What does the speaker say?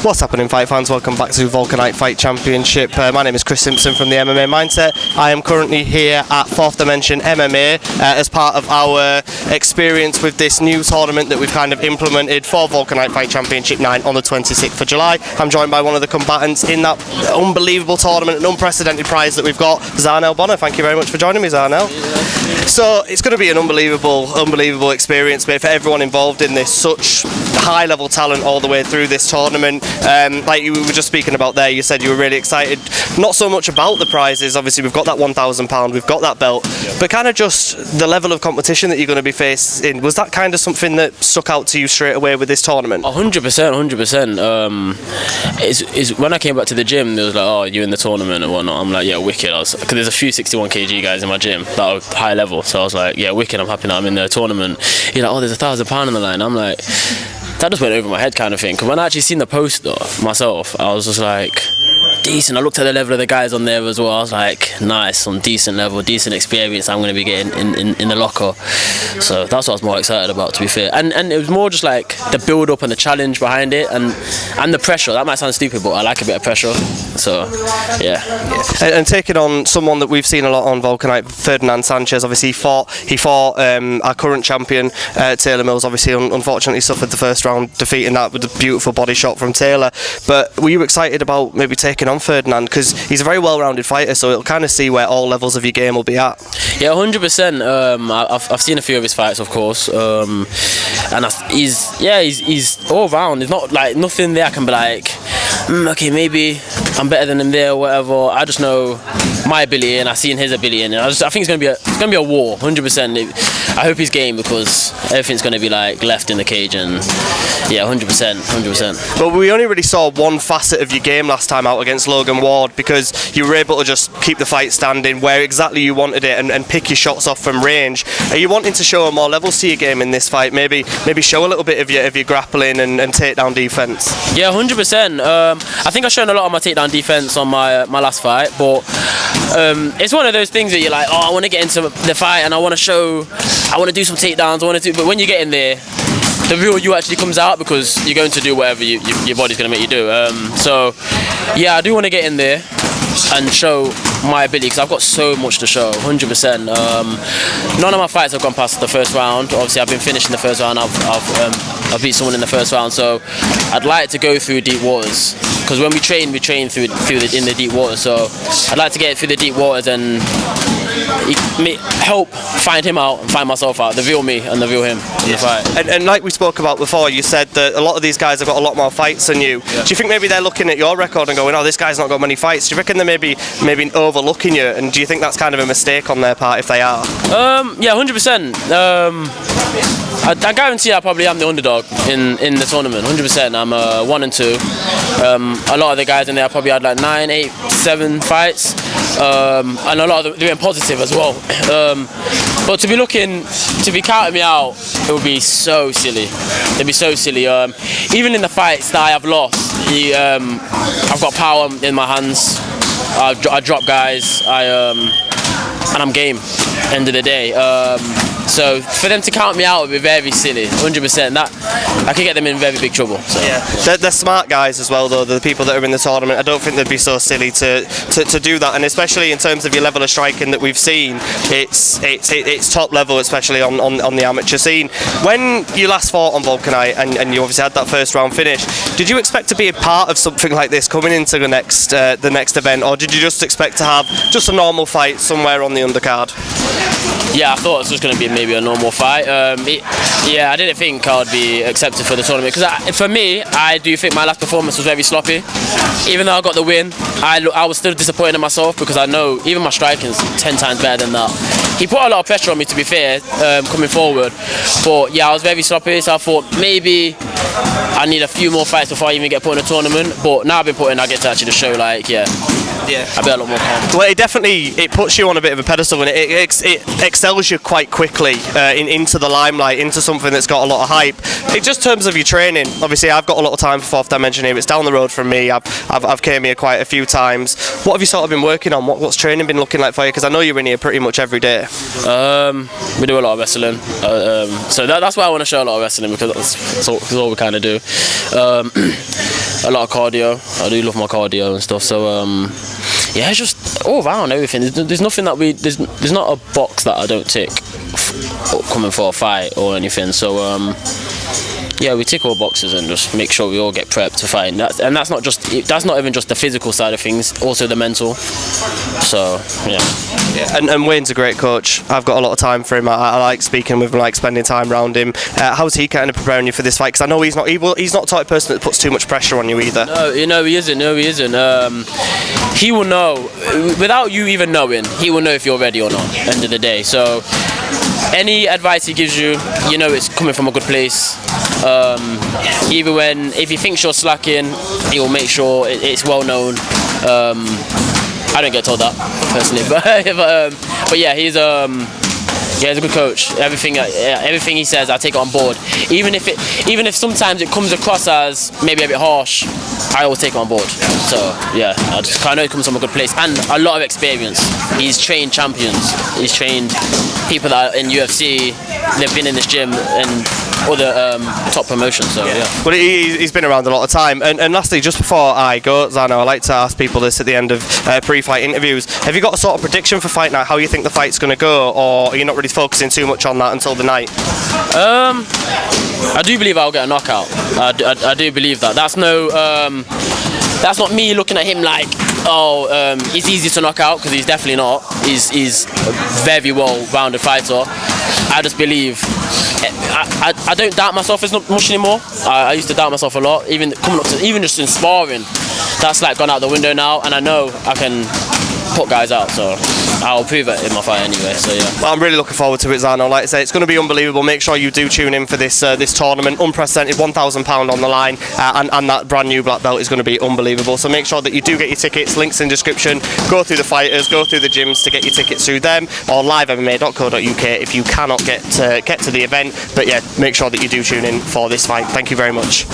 What's happening, fight fans? Welcome back to Wolkernite Fight Championship. My name is Chris Simpson from the MMA Mindset. I am currently here at 4th Dimension MMA as part of our experience with this new tournament that we've kind of implemented for Wolkernite Fight Championship 9 on the 26th of July. I'm joined by one of the combatants in that unbelievable tournament, an unprecedented prize that we've got, Zharnel Bonner. Thank you very much for joining me, Zharnel. So it's going to be an unbelievable experience, mate, for everyone involved in this. Such high-level talent all the way through this tournament. Like you were just speaking about there, you said you were really excited, not so much about the prizes. Obviously we've got that £1,000, we've got that belt, but kind of just the level of competition that you're going to be facing. Was that kind of something that stuck out to you straight away with this tournament? 100%. It's when I came back to the gym, they was like, oh, you in the tournament and whatnot. I'm like, yeah, wicked. Because there's a few 61 kg guys in my gym that are high level, so I was like, yeah, wicked, I'm happy that I'm in the tournament. He's like, oh, there's £1,000 on the line. I'm like, that just went over my head kind of thing. Because when I actually seen the poster myself, I was just like, decent. I looked at the level of the guys on there as well. I was like, nice, on decent level, decent experience I'm going to be getting in the locker. So that's what I was more excited about, to be fair. And it was more just like the build up and the challenge behind it, and the pressure. That might sound stupid, but I like a bit of pressure. So yeah. And taking on someone that we've seen a lot on Wolkernite, Ferdinand Sanchez. Obviously he fought our current champion Taylor Mills. Obviously unfortunately suffered the first round, defeating that with a beautiful body shot from Taylor. But were you excited about maybe taking on Ferdinand, because he's a very well-rounded fighter, so it'll kind of see where all levels of your game will be at? Yeah, 100%. I've seen a few of his fights, of course, and he's all round. It's not like nothing there I can be like, okay, maybe I'm better than him there or whatever. I just know my ability, and I've seen his ability, and I think it's gonna be a war, 100%. I hope he's game, because everything's gonna be like left in the cage, and yeah, 100%. But we only really saw one facet of your game last time out against Logan Ward, because you were able to just keep the fight standing where exactly you wanted it and pick your shots off from range. Are you wanting to show more levels to your game in this fight? Maybe show a little bit of your grappling and takedown defense? Yeah, 100%. I think I've shown a lot of my takedown defense on my last fight, but it's one of those things that you're like, oh, I want to get into the fight and I want to do some takedowns, but when you get in there, the real you actually comes out, because you're going to do whatever your body's going to make you do. So yeah, I do want to get in there and show my ability, because I've got so much to show, 100%. None of my fights have gone past the first round. Obviously I've been finished in the first round. I've beat someone in the first round, so I'd like to go through deep waters, because when we train in the deep waters. So I'd like to get through the deep waters and help find him out and find myself out, the real me and the real him in the fight. And like we spoke about before, you said that a lot of these guys have got a lot more fights than you. Yeah. Do you think maybe they're looking at your record and going, oh, this guy's not got many fights? Do you reckon they're maybe overlooking you, and do you think that's kind of a mistake on their part if they are? Yeah, 100%. I guarantee I probably am the underdog in the tournament, 100%. I'm 1 and 2. A lot of the guys in there probably had like 9, 8, 7 fights, and a lot of them doing positive as well. But to be counting me out, it would be so silly. It'd be so silly. Even in the fights that I have lost, I've got power in my hands. I drop guys. And I'm game. End of the day. So for them to count me out would be very silly, 100%. That I could get them in very big trouble. So. Yeah, they're smart guys as well, though. The people that are in the tournament, I don't think they'd be so silly to do that. And especially in terms of your level of striking that we've seen, it's top level, especially on the amateur scene. When you last fought on Wolkernite and you obviously had that first round finish, did you expect to be a part of something like this coming into the next event, or did you just expect to have just a normal fight somewhere on the undercard? Yeah, I thought it was going to be maybe a normal fight. I didn't think I would be accepted for the tournament, because for me, I do think my last performance was very sloppy. Even though I got the win, I was still disappointed in myself, because I know even my striking's 10 times better than that. He put a lot of pressure on me, to be fair, coming forward. But yeah, I was very sloppy, so I thought maybe I need a few more fights before I even get put in a tournament. But now I've been put in, I get to actually show, like, I'd be a lot more calm. Well, it puts you on a bit of a pedestal, and it excels you quite quickly into the limelight, into something that's got a lot of hype. In just terms of your training, obviously I've got a lot of time for 4th Dimension here. It's down the road from me. I've came here quite a few times. What have you sort of been working on? What's training been looking like for you? Because I know you're in here pretty much every day. We do a lot of wrestling, so that's why I want to show a lot of wrestling, because that's all we kind kind of do. A lot of cardio. I do love my cardio and stuff. So yeah, it's just all around everything. There's nothing that there's not a box that I don't tick coming for a fight or anything. So yeah, we tick all boxes and just make sure we all get prepped to fight. And that's not even just the physical side of things, also the mental. So yeah. And Wayne's a great coach. I've got a lot of time for him. I like speaking with him, like spending time around him. How's he kind of preparing you for this fight? Because I know he's not the type of person that puts too much pressure on you either. No, he isn't. He will know, without you even knowing, he will know if you're ready or not, end of the day. So any advice he gives you, you know it's coming from a good place. If he thinks you're slacking, he will make sure it's well known. I don't get told that personally, but yeah, he's a good coach. Everything he says, I take it on board. Even if sometimes it comes across as maybe a bit harsh, I always take it on board. So yeah, I know it comes from a good place and a lot of experience. He's trained champions. He's trained people that are in UFC. They've been in this gym and other top promotions. So yeah. Well, he's been around a lot of time. And lastly, just before I go, Zharnel, I like to ask people this at the end of pre-fight interviews. Have you got a sort of prediction for fight night? How you think the fight's going to go, or are you not really focusing too much on that until the night? I do believe I'll get a knockout. I do believe that. That's not me looking at him like, he's easy to knock out, because he's definitely not. He's a very well-rounded fighter. I just believe. I don't doubt myself as much anymore. I used to doubt myself a lot, even coming up to, even just in sparring. That's like gone out the window now, and I know I can put guys out. So I'll prove it in my fight anyway. So yeah. Well, I'm really looking forward to it, Zharnel. Like I say, it's going to be unbelievable. Make sure you do tune in for this tournament. Unprecedented, £1,000 on the line, and that brand new black belt is going to be unbelievable. So make sure that you do get your tickets. Links in description. Go through the fighters, go through the gyms to get your tickets through them, or livemma.co.uk if you cannot get to the event. But yeah, make sure that you do tune in for this fight. Thank you very much.